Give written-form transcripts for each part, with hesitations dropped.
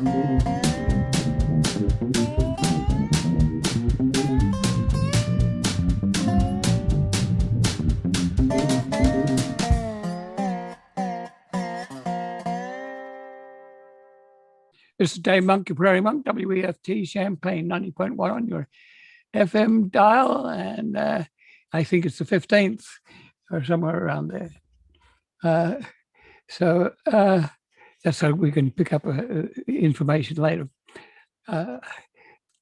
This is Dave Monk, your Prairie Monk, WEFT Champaign 90.1 on your FM dial, and I think it's the 15th or somewhere around there. So that's so we can pick up information later.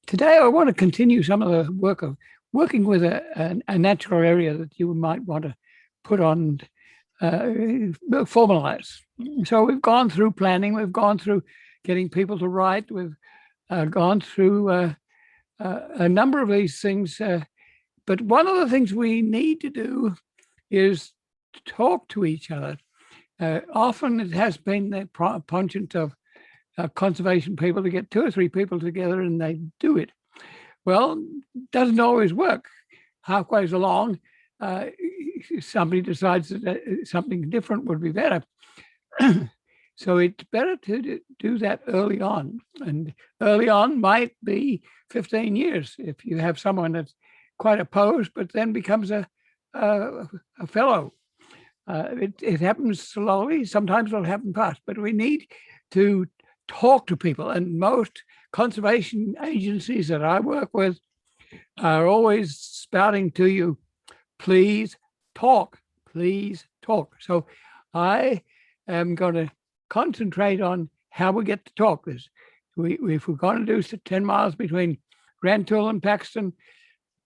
Today, I want to continue some of the work of working with a natural area that you might want to put on, formalize. So we've gone through planning, we've gone through getting people to write, we've gone through a number of these things. But one of the things we need to do is talk to each other. Often it has been the penchant of conservation people to get 2 or 3 people together and they do it. Well, it doesn't always work. Halfway along, somebody decides that something different would be better. So it's better to do that early on. And early on might be 15 years if you have someone that's quite opposed, but then becomes a fellow. It happens slowly. Sometimes it'll happen fast, but we need to talk to people. And most conservation agencies that I work with are always spouting to you, please talk, please talk. So I am going to concentrate on how we get to talk. This, if we're going to do 10 miles between Rantoul and Paxton,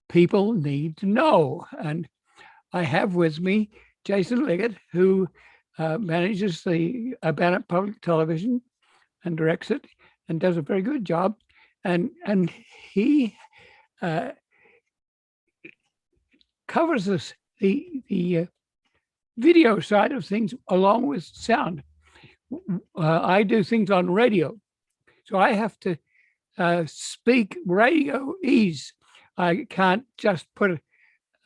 people need to know. And I have with me Jason Liggett, who manages the Urbana Public Television and directs it and does a very good job. And he covers the video side of things along with sound. I do things on radio, so I have to speak radioese. I can't just put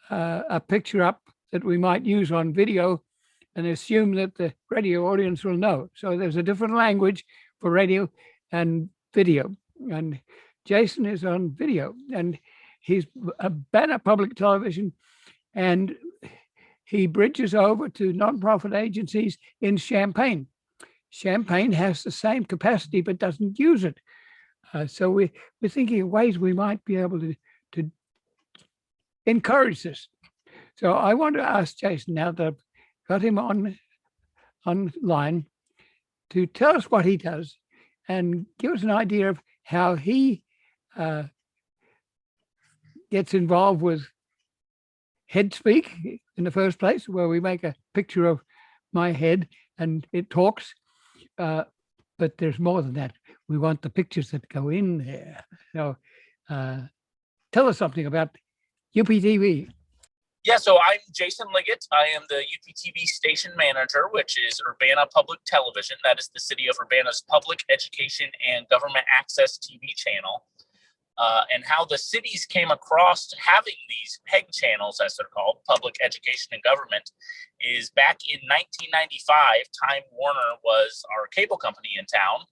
a picture up that we might use on video and assume that the radio audience will know. So there's a different language for radio and video. And Jason is on video, and he's a Banner Public Television, and he bridges over to nonprofit agencies in Champaign. Champaign has the same capacity but doesn't use it. So we're thinking of ways we might be able to encourage this. So I want to ask Jason, now that I've got him online, to tell us what he does and give us an idea of how he gets involved with head speak in the first place, where we make a picture of my head and it talks. But there's more than that. We want the pictures that go in there. So tell us something about UPTV. Yeah, so I'm Jason Liggett. I am the UPTV station manager, which is Urbana Public Television. That is the city of Urbana's public education and government access TV channel. And how the cities came across having these PEG channels, as they're called, public education and government, is back in 1995, Time Warner was our cable company in town.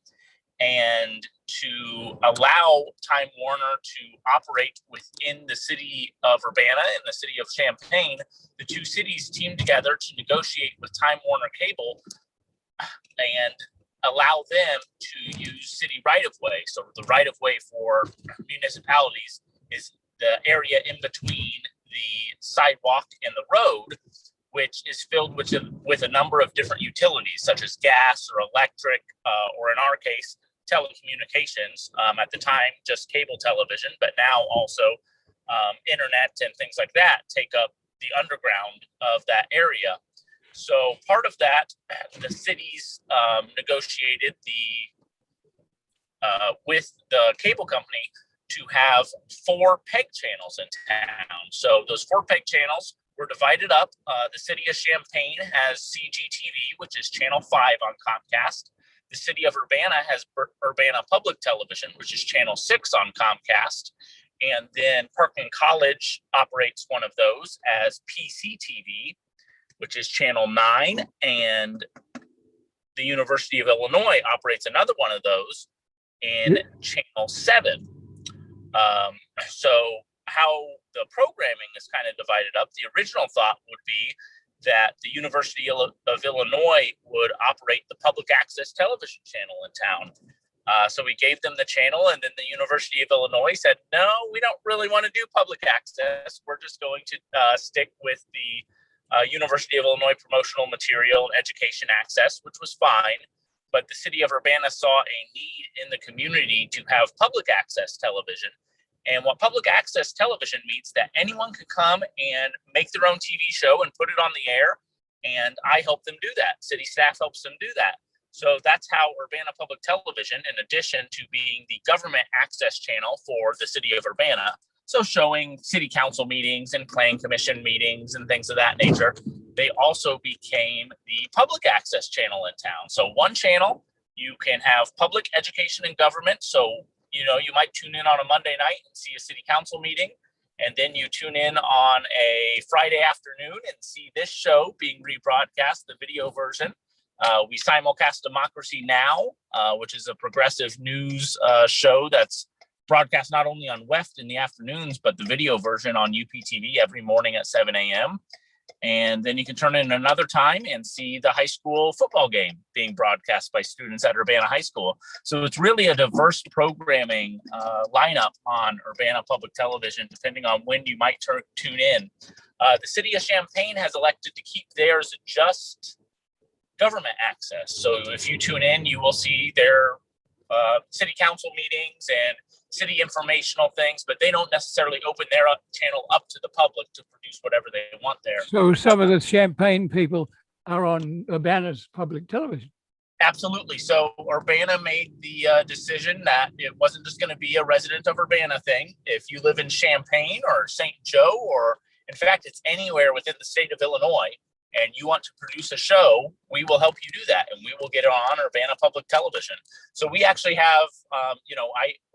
And to allow Time Warner to operate within the city of Urbana and the city of Champaign, the two cities teamed together to negotiate with Time Warner Cable and allow them to use city right-of-way. So the right-of-way for municipalities is the area in between the sidewalk and the road, which is filled with a number of different utilities, such as gas or electric, or in our case, telecommunications. At the time, just cable television, but now also internet and things like that take up the underground of that area. So part of that, the cities negotiated with the cable company to have 4 PEG channels in town. So those 4 PEG channels were divided up. The city of Champaign has CGTV, which is channel 5 on Comcast. The city of Urbana has Urbana Public Television, which is channel 6 on Comcast. And then Parkland College operates one of those as PCTV, which is channel 9. And the University of Illinois operates another one of those, in Channel 7. So how the programming is kind of divided up, the original thought would be that the University of Illinois would operate the public access television channel in town. So we gave them the channel, and then the University of Illinois said, no, we don't really want to do public access. We're just going to stick with the University of Illinois promotional material and education access, which was fine. But the city of Urbana saw a need in the community to have public access television. And what public access television means that anyone could come and make their own TV show and put it on the air. And I help them do that. City staff helps them do that. So that's how Urbana Public Television, in addition to being the government access channel for the city of Urbana, so showing city council meetings and plan commission meetings and things of that nature, they also became the public access channel in town. So one channel, you can have public education and government. So, you might tune in on a Monday night and see a city council meeting. And then you tune in on a Friday afternoon and see this show being rebroadcast, the video version. We simulcast Democracy Now!, which is a progressive news show that's broadcast not only on WEFT in the afternoons, but the video version on UPTV every morning at 7 a.m. And then you can turn in another time and see the high school football game being broadcast by students at Urbana High School. So it's really a diverse programming lineup on Urbana Public Television, depending on when you might tune in. The city of Champaign has elected to keep theirs just government access. So if you tune in, you will see their city council meetings and city informational things, but they don't necessarily open their channel up to the public to produce whatever they want there. So some of the Champaign people are on Urbana's public television. Absolutely. So Urbana made the decision that it wasn't just going to be a resident of Urbana thing. If you live in Champaign or St. Joe, or in fact, it's anywhere within the state of Illinois, and you want to produce a show, we will help you do that, and we will get it on Urbana Public Television. So we actually have,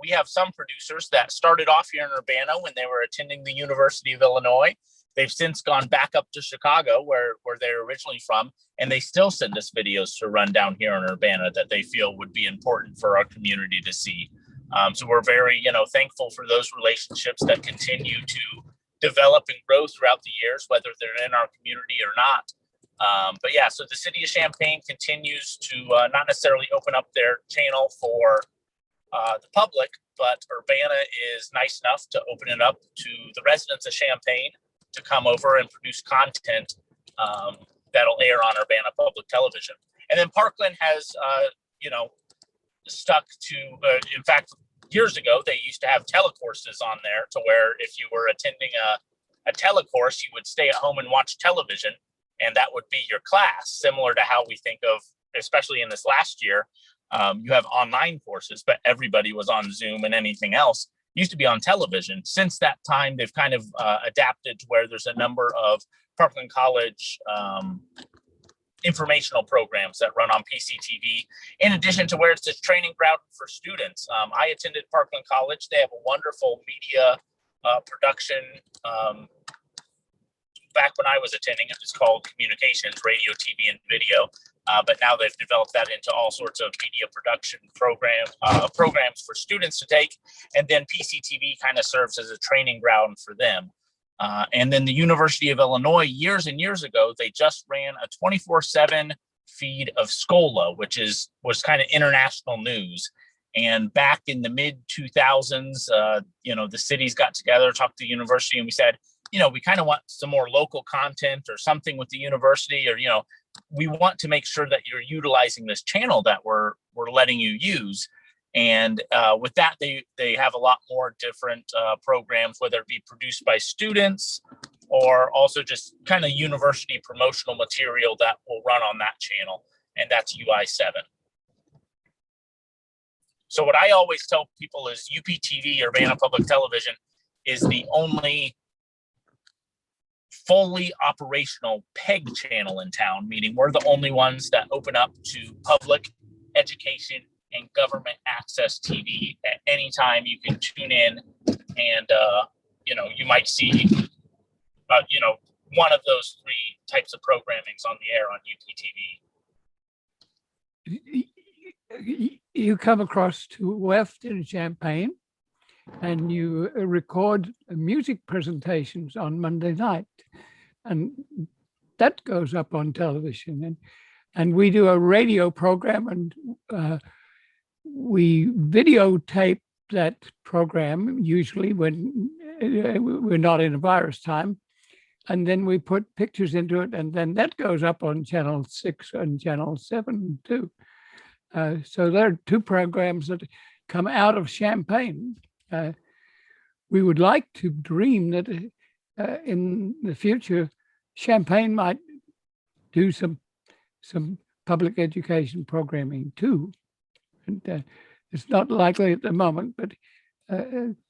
we have some producers that started off here in Urbana when they were attending the University of Illinois. They've since gone back up to Chicago, where they're originally from, and they still send us videos to run down here in Urbana that they feel would be important for our community to see. So we're very, thankful for those relationships that continue to develop and grow throughout the years, whether they're in our community or not. But yeah, so the city of Champaign continues to not necessarily open up their channel for the public, but Urbana is nice enough to open it up to the residents of Champaign to come over and produce content that'll air on Urbana Public Television. And then Parkland has, stuck to, in fact, years ago, they used to have telecourses on there to where if you were attending a telecourse, you would stay at home and watch television, and that would be your class, similar to how we think of, especially in this last year, you have online courses, but everybody was on Zoom, and anything else used to be on television. Since that time, they've kind of adapted to where there's a number of Parkland College informational programs that run on PCTV, in addition to where it's a training ground for students. I attended Parkland College. They have a wonderful media production. Back when I was attending, it was called communications, radio, TV, and video. But now they've developed that into all sorts of media production programs for students to take. And then PCTV kind of serves as a training ground for them. And then the University of Illinois, years and years ago, they just ran a 24/7 feed of Scola, which was kind of international news. And back in the mid 2000s, the cities got together, talked to the university, and we said, we kind of want some more local content or something with the university, or, we want to make sure that you're utilizing this channel that we're letting you use. And with that, they have a lot more different programs, whether it be produced by students or also just kind of university promotional material that will run on that channel. And that's UI7. So what I always tell people is UPTV, Urbana Public Television, is the only fully operational PEG channel in town, meaning we're the only ones that open up to public education and government access TV at any time. You can tune in and, you might see, one of those three types of programmings on the air on UPTV. you come across to Weft in Champaign, and you record music presentations on Monday night, and that goes up on television. And we do a radio program, and we videotape that program usually when we're not in a virus time, and then we put pictures into it, and then that goes up on Channel 6 and Channel 7 too. So there are two programs that come out of Champaign. We would like to dream that in the future, Champaign might do some public education programming too. And it's not likely at the moment, but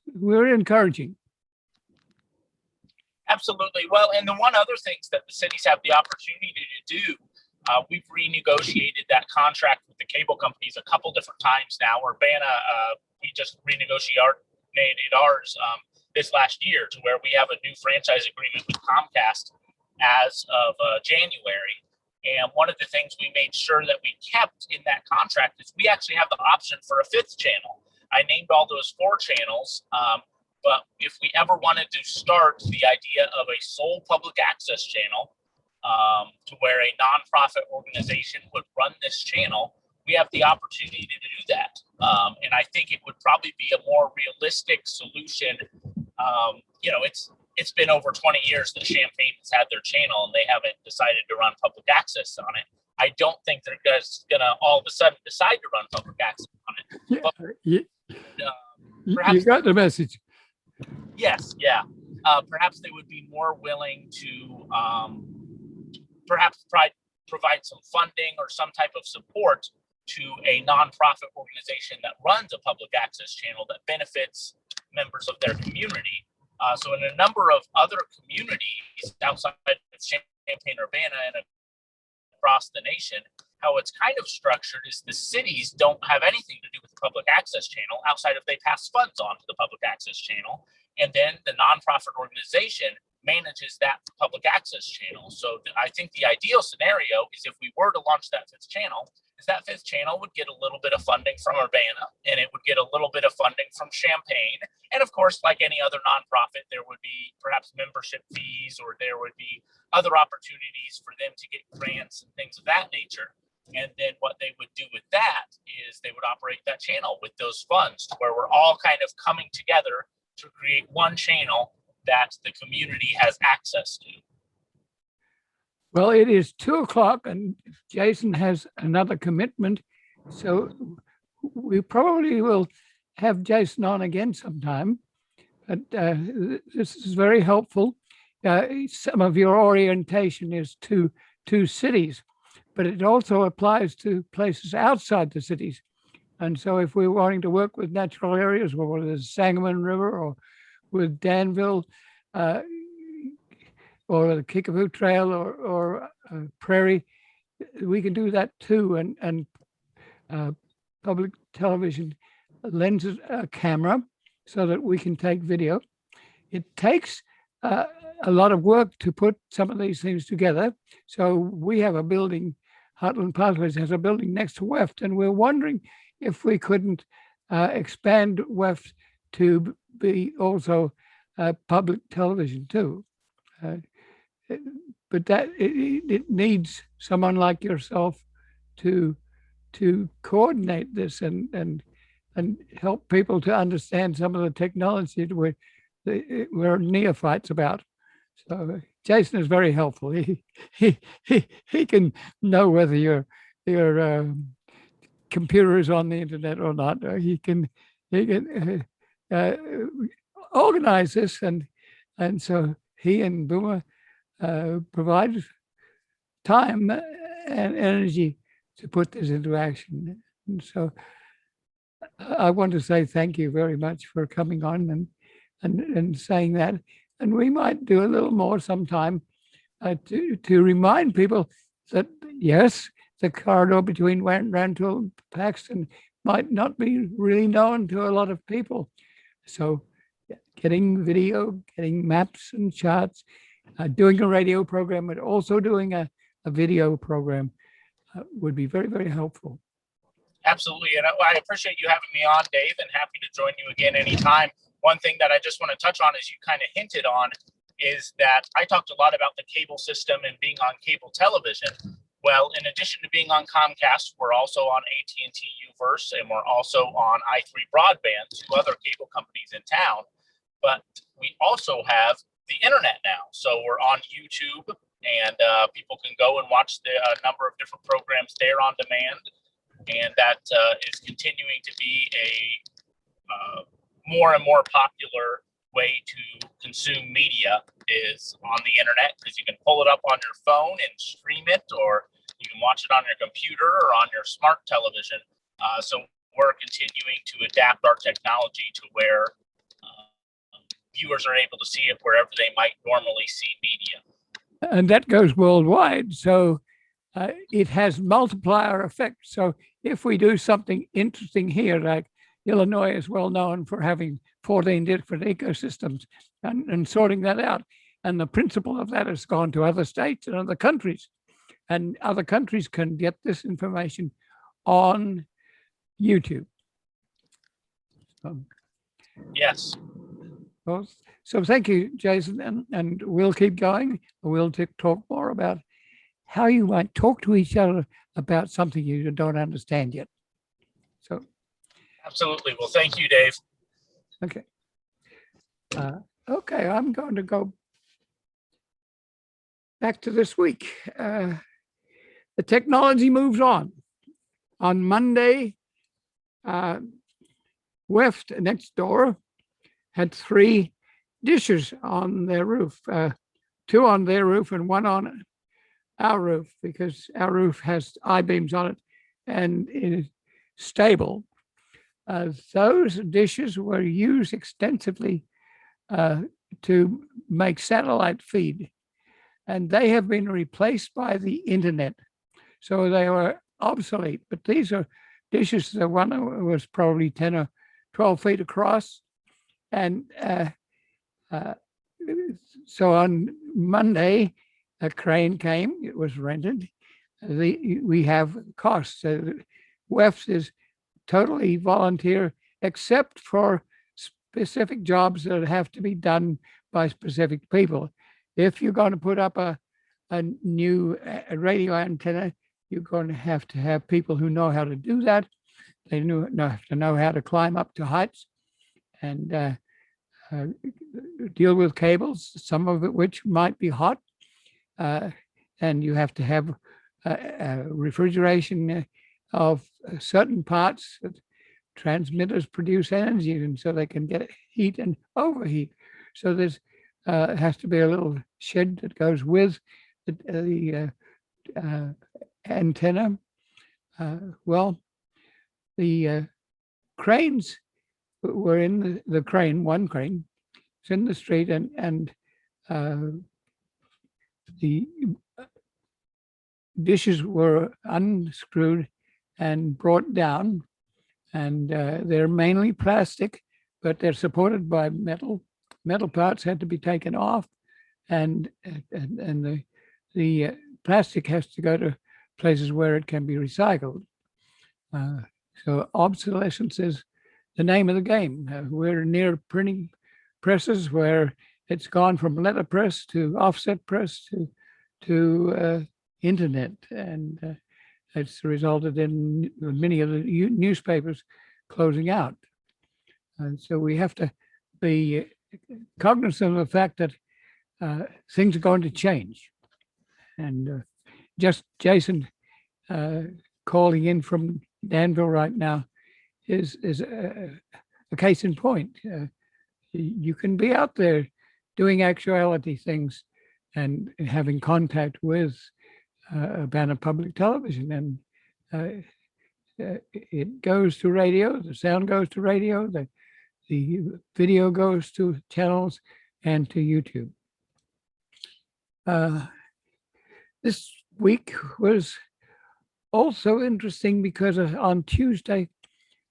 we're encouraging. Absolutely. Well, and the one other things that the cities have the opportunity to do, we've renegotiated that contract with the cable companies a couple different times now. Urbana, we just renegotiated ours this last year to where we have a new franchise agreement with Comcast as of January. And one of the things we made sure that we kept in that contract is we actually have the option for a fifth channel. I named all those 4 channels, but if we ever wanted to start the idea of a sole public access channel to where a nonprofit organization would run this channel, we have the opportunity to do that. And I think it would probably be a more realistic solution. It's been over 20 years that Champaign has had their channel, and they haven't decided to run public access on it. I don't think they're just going to all of a sudden decide to run public access on it. Yeah, But, perhaps you got the message. Yes, yeah. Perhaps they would be more willing to perhaps provide some funding or some type of support to a nonprofit organization that runs a public access channel that benefits members of their community. So in a number of other communities outside of Champaign-Urbana and across the nation, how it's kind of structured is the cities don't have anything to do with the public access channel outside of they pass funds on to the public access channel. And then the nonprofit organization manages that public access channel. So I think the ideal scenario is if we were to launch that 5th channel, is that 5th channel would get a little bit of funding from Urbana, and it would get a little bit of funding from Champaign. And of course, like any other nonprofit, there would be perhaps membership fees, or there would be other opportunities for them to get grants and things of that nature. And then what they would do with that is they would operate that channel with those funds to where we're all kind of coming together to create one channel that the community has access to. Well, it is 2:00, and Jason has another commitment, so we probably will have Jason on again sometime. But this is very helpful. Some of your orientation is to cities, but it also applies to places outside the cities. And so if we're wanting to work with natural areas, whether the Sangamon River or with Danville, or the Kickapoo Trail or Prairie, we can do that too. And public television lends a camera so that we can take video. It takes a lot of work to put some of these things together. So we have a building, Heartland Pathways has a building next to Weft, and we're wondering if we couldn't expand Weft to be also public television too. But that it needs someone like yourself to coordinate this and help people to understand some of the technology that we're neophytes about. So Jason is very helpful. He can know whether your computer is on the internet or not. He can organize this, and so he and Boomer provide time and energy to put this into action. And so I want to say thank you very much for coming on and saying that. And we might do a little more sometime to remind people that, yes, the corridor between Rantoul and Paxton might not be really known to a lot of people. So getting video, getting maps and charts, doing a radio program, but also doing a video program would be very, very helpful. Absolutely. And I appreciate you having me on, Dave, and happy to join you again anytime. One thing that I just want to touch on, as you kind of hinted on, is that I talked a lot about the cable system and being on cable television. Well, in addition to being on Comcast, we're also on AT&T Uverse, and we're also on i3 Broadband, two other cable companies in town. But we also have the internet now. So we're on YouTube, and people can go and watch the number of different programs there on demand. And that is continuing to be a more and more popular way to consume media is on the internet, because you can pull it up on your phone and stream it, or you can watch it on your computer or on your smart television. So we're continuing to adapt our technology to where viewers are able to see it wherever they might normally see media. And that goes worldwide. So it has multiplier effect. So if we do something interesting here, like Illinois is well known for having 14 different ecosystems and sorting that out. And the principle of that has gone to other states and other countries. And other countries can get this information on YouTube. Yes. Well, so thank you, Jason. And we'll keep going. We'll talk more about how you might talk to each other about something you don't understand yet. So, absolutely. Well, thank you, Dave. Okay. Okay, I'm going to go back to this week. The technology moves on. On Monday, Weft next door had 3 dishes on their roof, 2 on their roof and 1 on our roof, because our roof has I-beams on it and is stable. Those dishes were used extensively to make satellite feed, and they have been replaced by the internet. So they were obsolete, but these are dishes. The one was probably 10 or 12 feet across. And so on Monday, a crane came, it was rented. We have costs. WEFS is totally volunteer, except for specific jobs that have to be done by specific people. If you're going to put up a new radio antenna, you're going to have people who know how to do that. They have to know how to climb up to heights and deal with cables, some of it which might be hot. And you have to have refrigeration of certain parts. Transmitters produce energy, and so they can get heat and overheat. So there's has to be a little shed that goes with the antenna. Well, the cranes were in the crane, one crane, it's in the street, and the dishes were unscrewed and brought down, and they're mainly plastic, but they're supported by metal. Metal parts had to be taken off, and the plastic has to go to places where it can be recycled. So obsolescence is the name of the game. We're near printing presses where it's gone from letterpress to offset press to internet, and it's resulted in many of the newspapers closing out. And so we have to be cognizant of the fact that things are going to change. And just Jason calling in from Danville right now is a case in point. You can be out there doing actuality things and having contact with Urbana Public Television, and it goes to radio, the sound goes to radio, the video goes to channels and to YouTube. This week was also interesting because on Tuesday,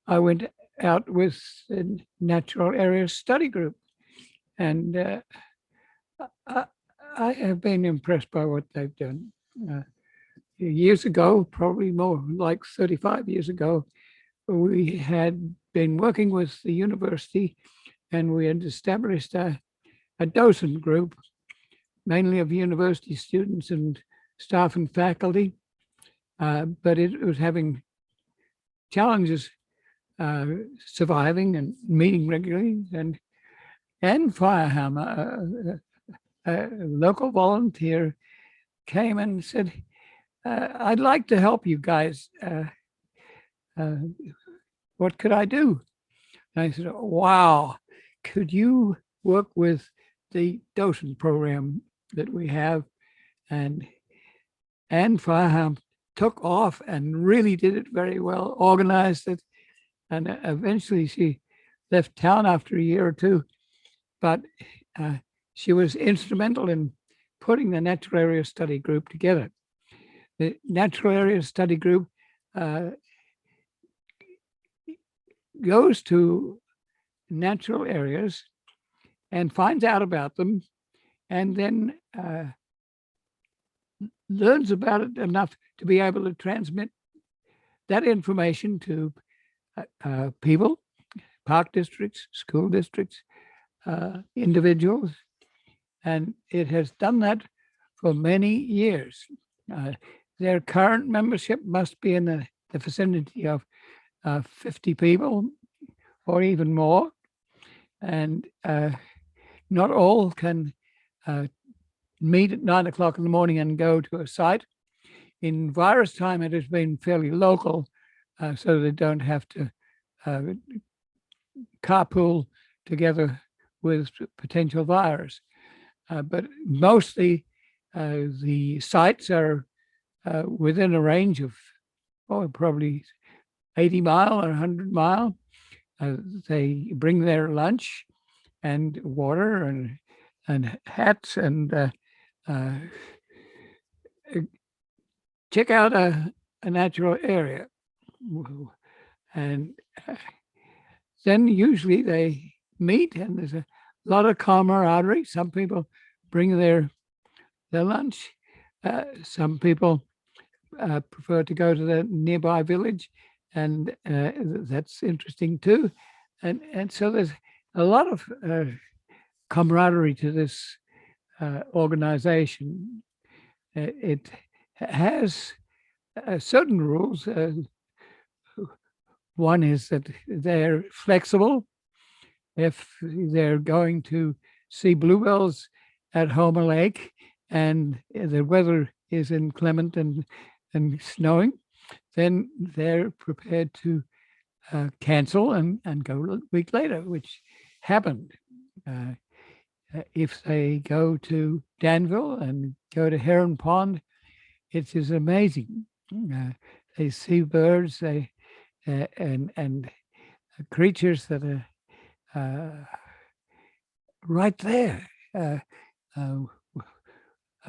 I went out with the Natural Areas Study Group, and I have been impressed by what they've done. Years ago, probably more like 35 years ago, we had been working with the university, and we had established a docent group, mainly of university students and staff and faculty, but it was having challenges surviving and meeting regularly. And Firehammer, a local volunteer, came and said, I'd like to help you guys. What could I do? And I said, wow, could you work with the docent program that we have? And Fireham took off and really did it very well, organized it. And eventually she left town after a year or two, but she was instrumental in putting the natural area study group together. The natural area study group goes to natural areas and finds out about them, and then learns about it enough to be able to transmit that information to people, park districts, school districts, individuals. And it has done that for many years. Their current membership must be in the vicinity of 50 people or even more. And not all can meet at 9 o'clock in the morning and go to a site. In virus time, it has been fairly local, so they don't have to carpool together with potential virus. But mostly the sites are within a range of probably 80 mile or 100 mile. They bring their lunch and water and hats and check out a natural area. And then usually they meet, and there's a lot of camaraderie. Some people bring their lunch. Some people prefer to go to the nearby village, and that's interesting too. And so there's a lot of camaraderie to this organization. It has certain rules. One is that they're flexible. If they're going to see bluebells at Homer Lake and the weather is inclement and snowing, then they're prepared to cancel and go a week later, which happened. If they go to Danville and go to Heron Pond, it is amazing. They see birds, and creatures that are right there. A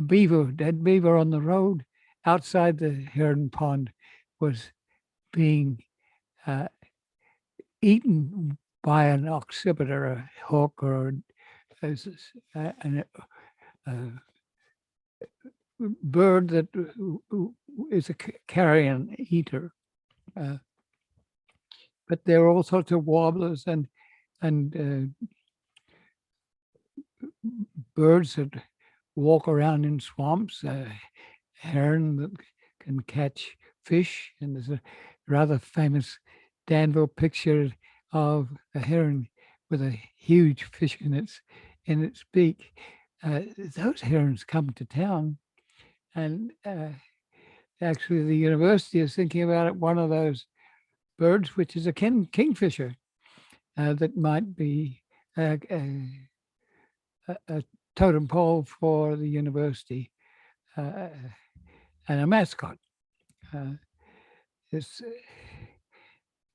dead beaver on the road outside the Heron Pond was being eaten by an occipiter, a hawk, or a bird that is a carrion eater. But there are all sorts of warblers and birds that walk around in swamps, heron that can catch fish. And there's a rather famous Danville picture of a heron with a huge fish in its beak. Those herons come to town, and actually the university is thinking about it. One of those birds, which is a kingfisher, that might be a totem pole for the university and a mascot.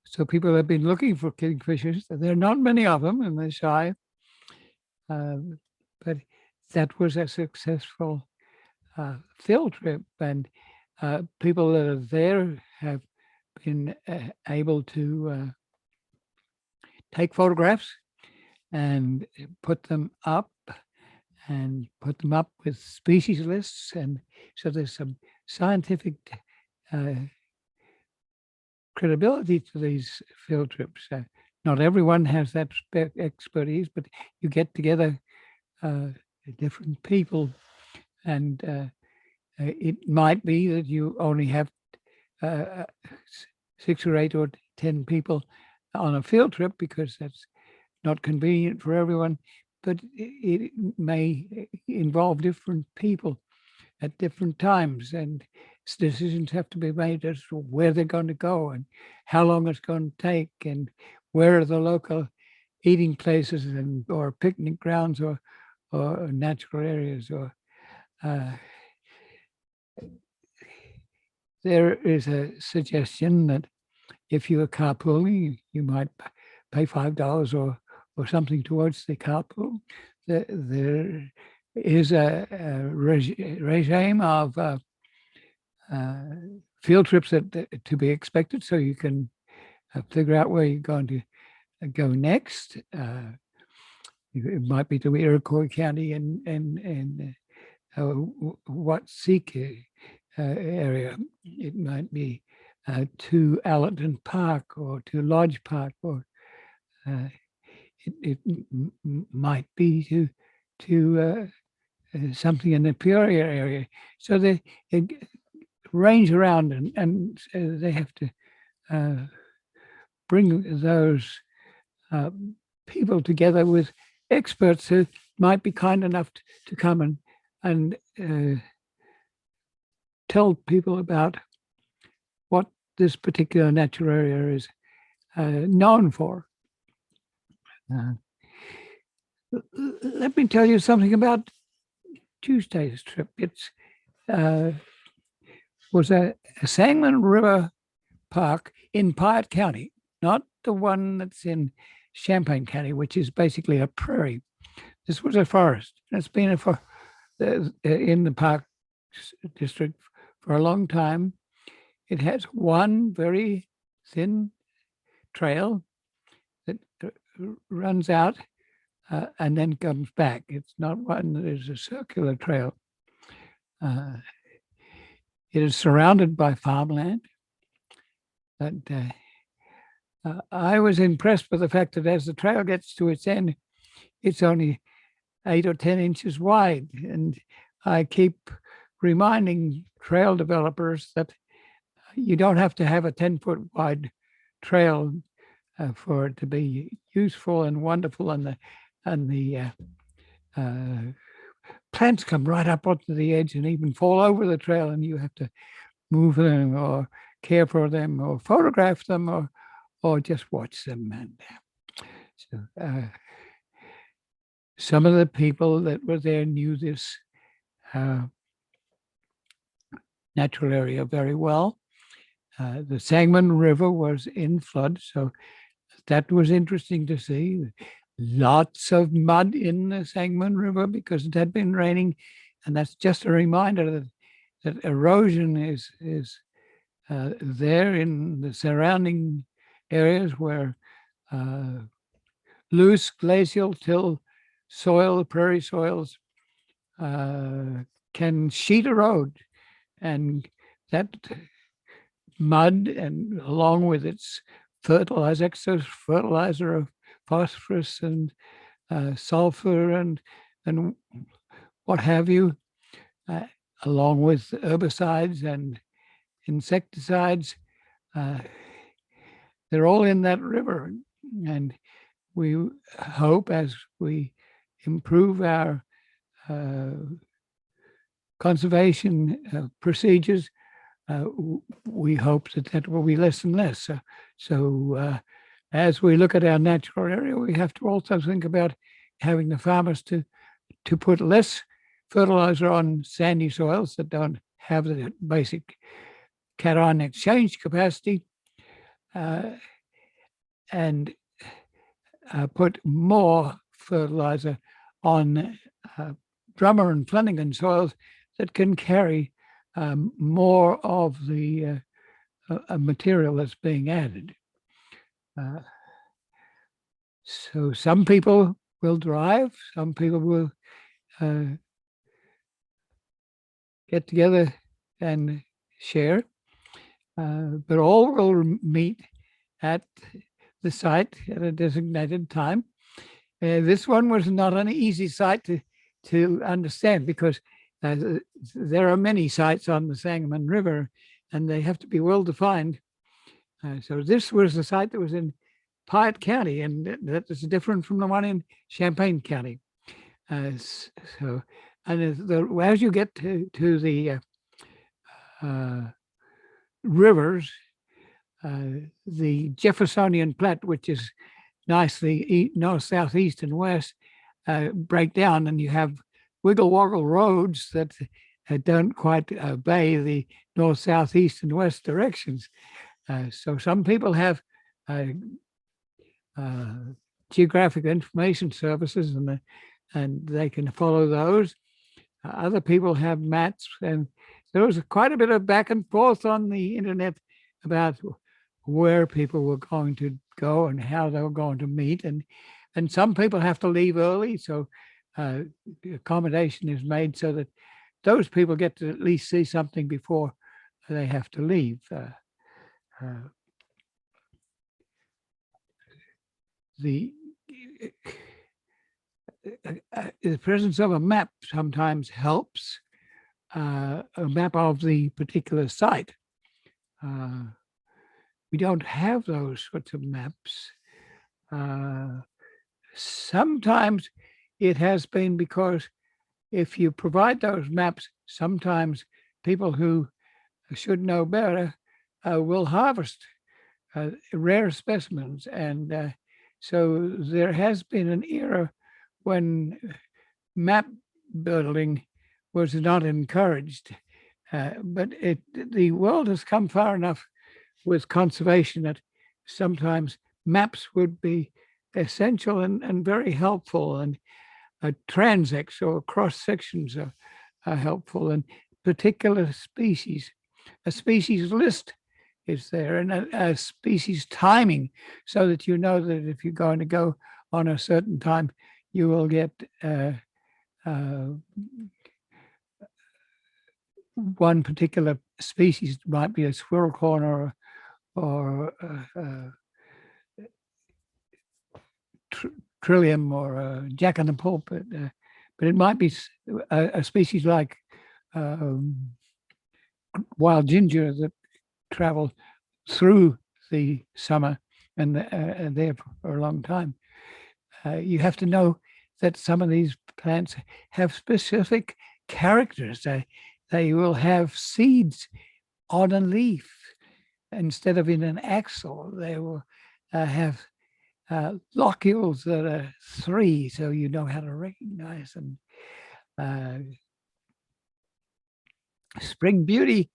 So people have been looking for kingfishers. There are not many of them, and they're shy. But that was a successful field trip, and people that are there have been able to take photographs and put them up with species lists. And so there's some scientific credibility to these field trips. Not everyone has that expertise, but you get together different people, and it might be that you only have 6 or 8 or 10 people on a field trip because that's not convenient for everyone, but it may involve different people at different times, and decisions have to be made as to where they're going to go and how long it's going to take and where are the local eating places and or picnic grounds or natural areas. Or there is a suggestion that if you are carpooling, you might pay $5 or something towards the carpool. There is a regime of field trips that to be expected, so you can figure out where you're going to go next. It might be to Iroquois County and Watsika area. It might be to Allerton Park or to Lodge Park, or it might be to something in the Peoria area. So they range around, and they have to bring those people together with experts who might be kind enough to come and tell people about what this particular natural area is known for. Let me tell you something about Tuesday's trip. It's was a Sangamon River Park in Piatt County, not the one that's in Champaign County, which is basically a prairie. This was a forest. It's been in the park district for a long time. It has one very thin trail that runs out and then comes back. It's not one that is a circular trail. It is surrounded by farmland. But I was impressed with the fact that as the trail gets to its end, it's only 8 or 10 inches wide. And I keep reminding trail developers that you don't have to have a 10-foot wide trail for it to be useful and wonderful, and the plants come right up onto the edge and even fall over the trail, and you have to move them or care for them or photograph them or just watch them. And so some of the people that were there knew this natural area very well. The Sangamon River was in flood, so that was interesting to see. Lots of mud in the Sangamon River because it had been raining, and that's just a reminder that erosion is there in the surrounding areas where loose glacial till soil, prairie soils, can sheet erode, and that mud, and along with its excess fertilizer of phosphorus and sulfur and what have you, along with herbicides and insecticides, they're all in that river. And we hope, as we improve our conservation procedures, we hope that will be less and less. So as we look at our natural area, we have to also think about having the farmers to put less fertilizer on sandy soils that don't have the basic cation exchange capacity, and put more fertilizer on Drummer and Flanagan soils that can carry more of the material that's being added. So some people will drive, some people will get together and share. but all will meet at the site at a designated time. This one was not an easy site to understand because there are many sites on the Sangamon River and they have to be well defined. So this was the site that was in Piatt County, and that is different from the one in Champaign County. So, and as you get to the rivers, the Jeffersonian Platte, which is nicely north, south, east, and west, break down, and you have wiggle woggle roads that don't quite obey the north, south, east, and west directions. So some people have geographic information services, and they can follow those. Other people have maps, and there was quite a bit of back and forth on the internet about where people were going to go and how they were going to meet, and some people have to leave early, so accommodation is made so that those people get to at least see something before they have to leave. The presence of a map sometimes helps, a map of the particular site. We don't have those sorts of maps. Sometimes it has been because if you provide those maps, sometimes people who should know better will harvest rare specimens. And so there has been an era when map building was not encouraged. But the world has come far enough with conservation that sometimes maps would be essential and very helpful, and transects or cross sections are helpful, and particular species. A species list is there, and a species timing, so that you know that if you're going to go on a certain time, you will get one particular species. It might be a squirrel corn or trillium or a jack in the pulpit, but it might be a species like wild ginger that travel through the summer and there for a long time. You have to know that some of these plants have specific characters. They will have seeds on a leaf instead of in an axil. They will have locules that are 3, so you know how to recognize them. Spring beauty,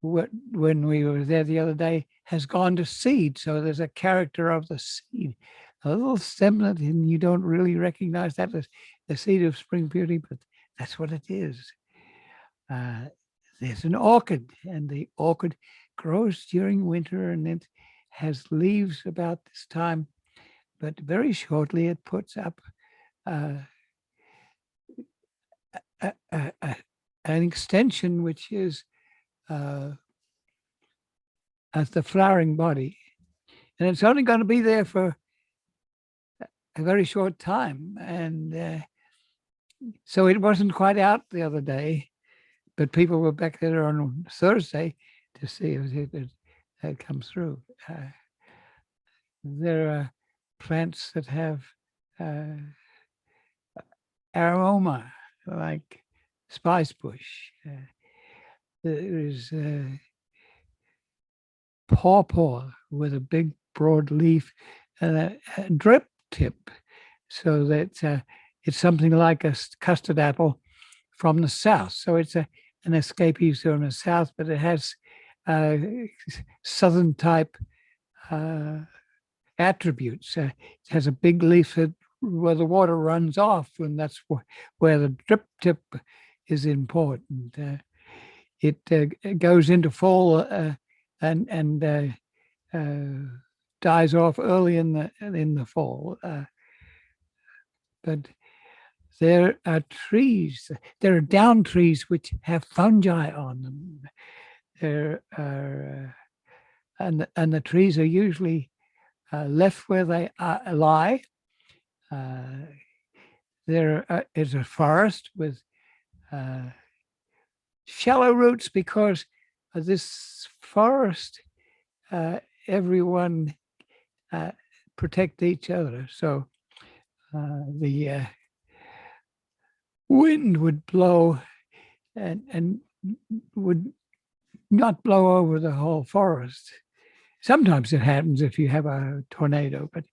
when we were there the other day, has gone to seed, so there's a character of the seed, a little semblant, and you don't really recognize that as the seed of spring beauty, but that's what it is. There's an orchid, and the orchid grows during winter, and it has leaves about this time, but very shortly it puts up an extension, which is as the flowering body, and it's only going to be there for a very short time. And so it wasn't quite out the other day, but people were back there on Thursday to see if it had come through. There are plants that have aroma, like spice bush. There is pawpaw with a big broad leaf and a drip tip, so that it's something like a custard apple from the south. So it's an escapee from the south, but it has southern type attributes. It has a big leaf where the water runs off, and that's where the drip tip is important. It goes into fall and dies off early in the fall. But there are trees. There are down trees which have fungi on them. There are and the trees are usually left where they lie. There is a forest with shallow roots because this forest, everyone protect each other. So the wind would blow and would not blow over the whole forest. Sometimes it happens if you have a tornado, but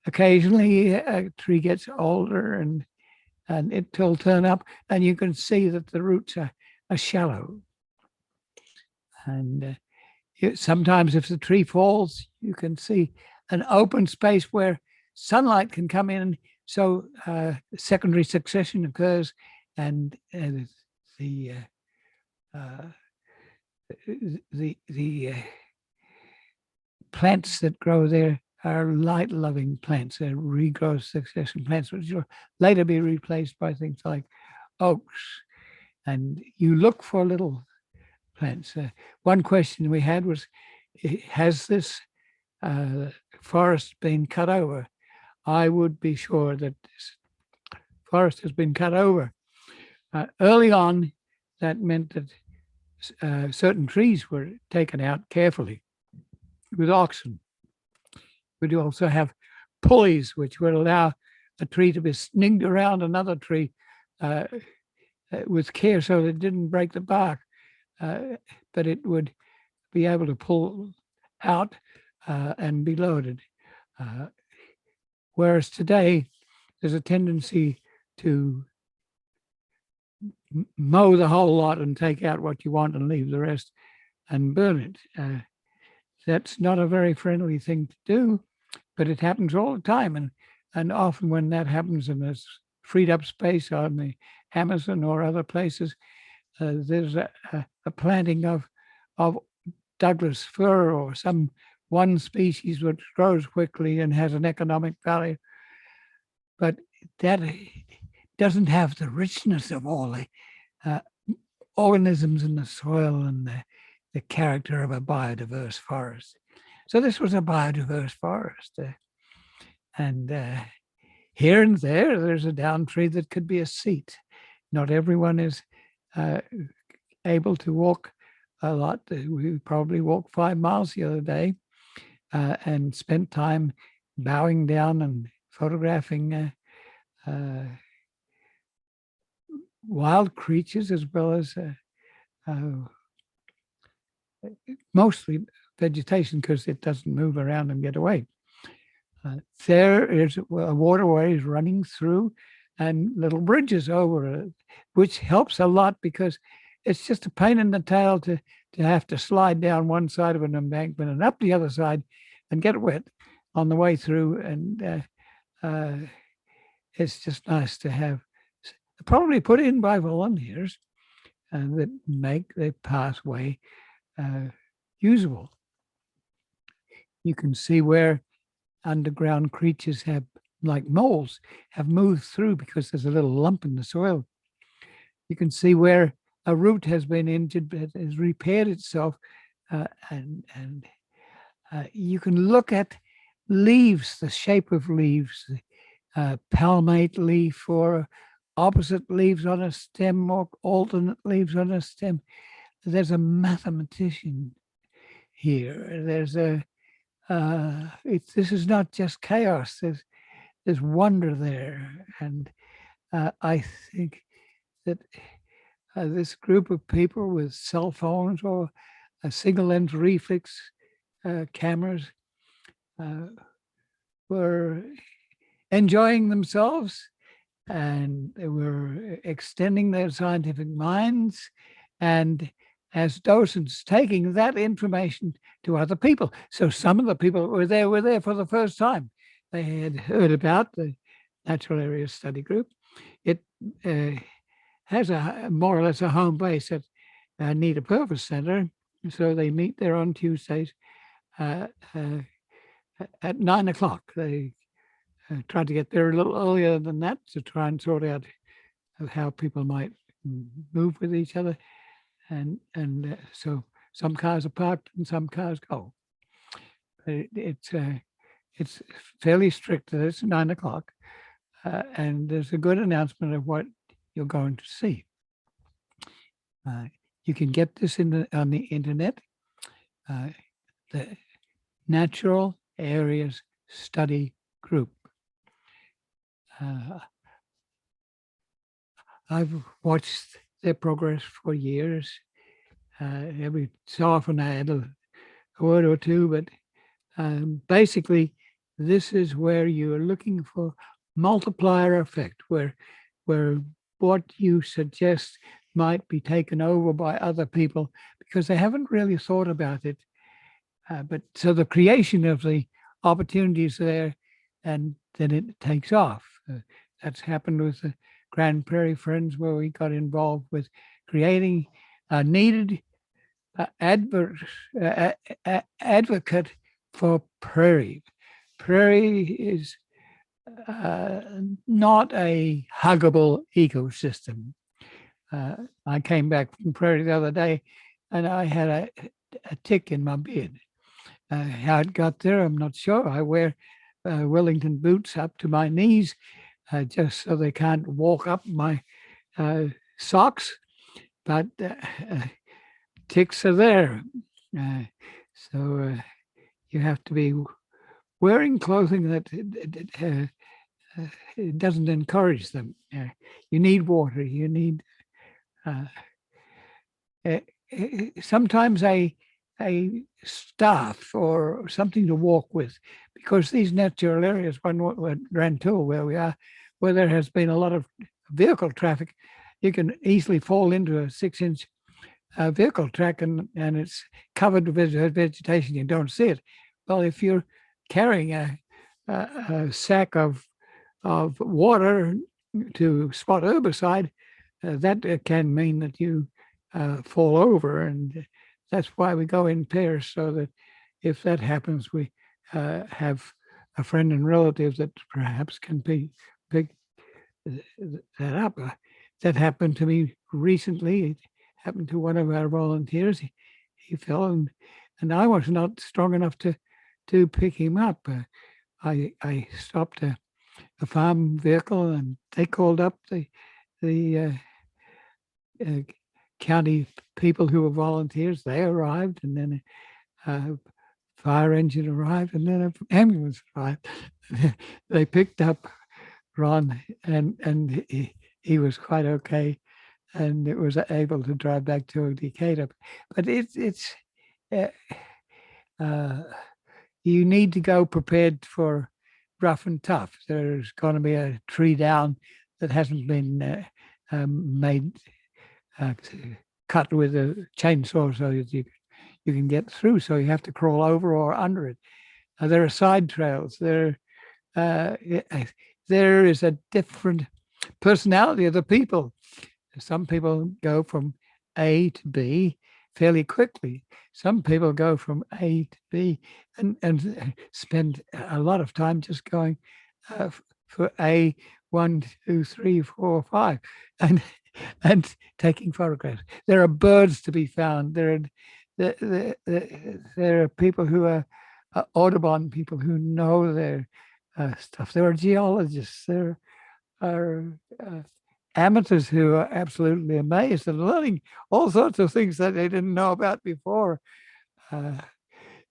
occasionally a tree gets older and it will turn up, and you can see that the roots are shallow. And sometimes if the tree falls, you can see an open space where sunlight can come in, so secondary succession occurs, and the plants that grow there are light-loving plants. They're regrowth succession plants, which will later be replaced by things like oaks. And you look for little plants. One question we had was, has this forest been cut over? I would be sure that this forest has been cut over. Early on, that meant that certain trees were taken out carefully with oxen. We'd also have pulleys, which would allow a tree to be snigged around another tree with care so that it didn't break the bark, but it would be able to pull out and be loaded. Whereas today, there's a tendency to mow the whole lot and take out what you want and leave the rest and burn it. That's not a very friendly thing to do, but it happens all the time. And often when that happens and there's freed up space on the Amazon or other places, there's a planting of Douglas fir or some one species which grows quickly and has an economic value. But that doesn't have the richness of all the organisms in the soil and the character of a biodiverse forest. So this was a biodiverse forest. And here and there's a down tree that could be a seat. Not everyone is able to walk a lot. We probably walked 5 miles the other day and spent time bowing down and photographing wild creatures as well as mostly vegetation because it doesn't move around and get away. There is waterways running through and little bridges over it, which helps a lot because it's just a pain in the tail to have to slide down one side of an embankment and up the other side and get wet on the way through. And it's just nice to have, probably put in by volunteers that make the pathway usable. You can see where underground creatures have, like moles, have moved through because there's a little lump in the soil. You can see where a root has been injured but has repaired itself, and you can look at leaves, the shape of leaves, palmate leaf or opposite leaves on a stem or alternate leaves on a stem. There's a mathematician here. There's this is not just chaos. There's wonder there, and I think that this group of people with cell phones or single-lens reflex cameras were enjoying themselves, and they were extending their scientific minds, and as docents, taking that information to other people. So some of the people that were there for the first time. They had heard about the Natural Area Study Group. It has a more or less a home base at Need a Purpose Center. So they meet there on Tuesdays at 9 o'clock. They tried to get there a little earlier than that to try and sort out how people might move with each other. And so Some cars are parked and some cars go. But it's fairly strict. It's 9 o'clock, and there's a good announcement of what you're going to see. You can get this on the internet. The Natural Areas Study Group. I've watched their progress for years. Every so often I add a word or two, but basically, this is where you're looking for multiplier effect, where what you suggest might be taken over by other people because they haven't really thought about it. But so the creation of the opportunities there, and then it takes off. That's happened with the Grand Prairie Friends, where we got involved with creating a needed advocate for prairie. Prairie is not a huggable ecosystem. I came back from prairie the other day, and I had a tick in my beard. How it got there, I'm not sure. I wear Wellington boots up to my knees, just so they can't walk up my socks. But ticks are there, so you have to be wearing clothing that it doesn't encourage them. You need water. You need sometimes a staff or something to walk with, because these natural areas, Rantoul, where we are, where there has been a lot of vehicle traffic, you can easily fall into a 6-inch vehicle track and it's covered with vegetation. You don't see it. Well, if you're carrying a sack of water to spot herbicide, that can mean that you fall over, and that's why we go in pairs, so that if that happens, we have a friend and relative that perhaps can pick that up. That happened to me recently. It happened to one of our volunteers. He fell, and I was not strong enough to pick him up. I stopped a farm vehicle, and they called up the county people who were volunteers. They arrived, and then a fire engine arrived, and then an ambulance arrived. They picked up Ron, and he was quite okay, and it was able to drive back to Decatur. But it's you need to go prepared for rough and tough. There's going to be a tree down that hasn't been made cut with a chainsaw so that you can get through. So you have to crawl over or under it. There are side trails. There is a different personality of the people. Some people go from A to B fairly quickly. Some people go from A to B and spend a lot of time just going for A, 1, 2, 3, 4, 5, and taking photographs. There are birds to be found. There are people who are Audubon people who know their stuff. There are geologists. There are amateurs who are absolutely amazed and learning all sorts of things that they didn't know about before.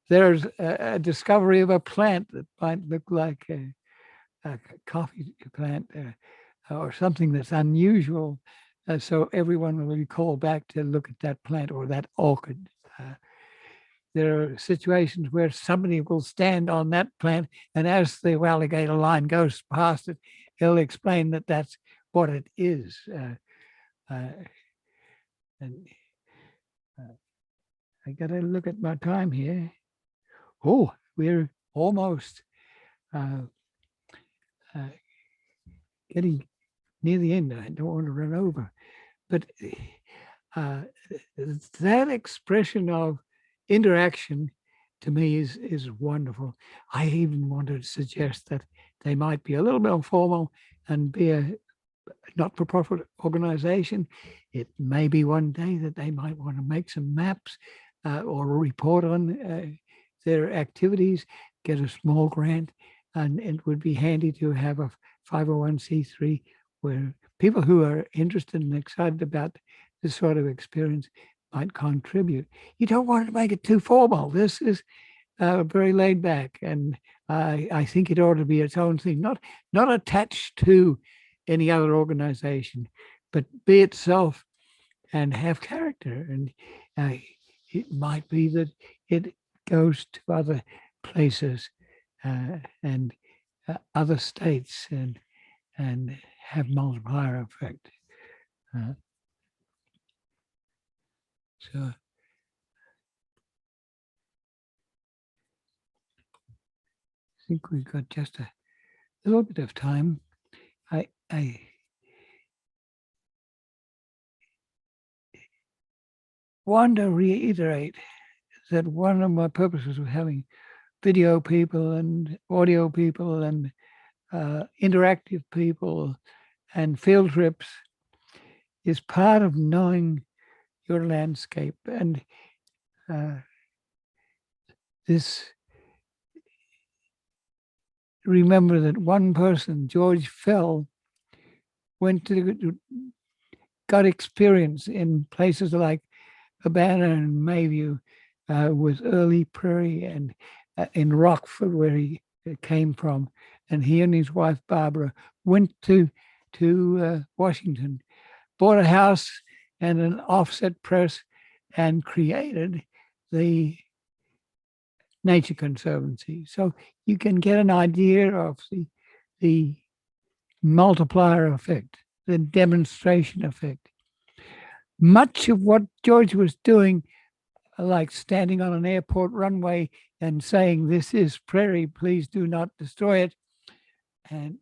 There's a discovery of a plant that might look like a coffee plant or something that's unusual. So everyone will be called back to look at that plant or that orchid. There are situations where somebody will stand on that plant, and as the alligator line goes past it, he'll explain that that's what it is. I got to look at my time here. Oh, we're almost getting near the end. I don't want to run over, but that expression of interaction to me is wonderful. I even wanted to suggest that they might be a little bit informal and be a not-for-profit organization. It may be one day that they might want to make some maps or report on their activities, get a small grant, and it would be handy to have a 501c3 where people who are interested and excited about this sort of experience might contribute. You don't want to make it too formal. This is very laid back, and I think it ought to be its own thing, not attached to any other organization, but be itself and have character. And it might be that it goes to other places and other states and have multiplier effect. So I think we've got just a little bit of time. I want to reiterate that one of my purposes of having video people and audio people and interactive people and field trips is part of knowing your landscape. And remember that one person, George Fell, got experience in places like Urbana and Mayview with early Prairie and in Rockford, where he came from. And he and his wife, Barbara, went to Washington, bought a house and an offset press, and created the Nature Conservancy. So you can get an idea of the multiplier effect, the demonstration effect. Much of what George was doing, like standing on an airport runway and saying, "This is Prairie, please do not destroy it," and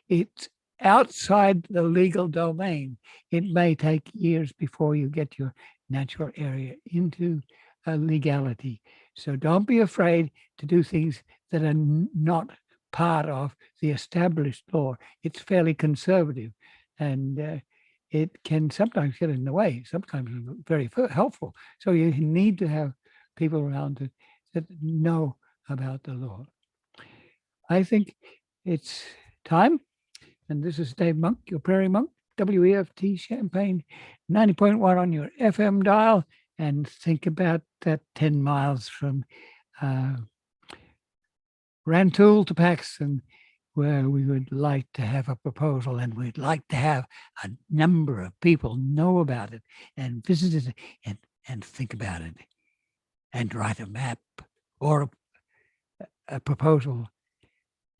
it's outside the legal domain. It may take years before you get your natural area into legality. So don't be afraid to do things that are not part of the established law. It's fairly conservative, and it can sometimes get in the way, sometimes very helpful. So you need to have people around that know about the law. I think it's time. And this is Dave Monk, your Prairie Monk, WEFT Champaign 90.1 on your FM dial. And think about that 10 miles from Rantoul to Paxton, where we would like to have a proposal, and we'd like to have a number of people know about it and visit it and think about it and write a map or a proposal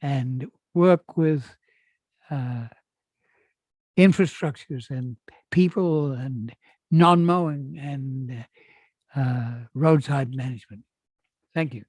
and work with infrastructures and people and non-mowing and roadside management. Thank you.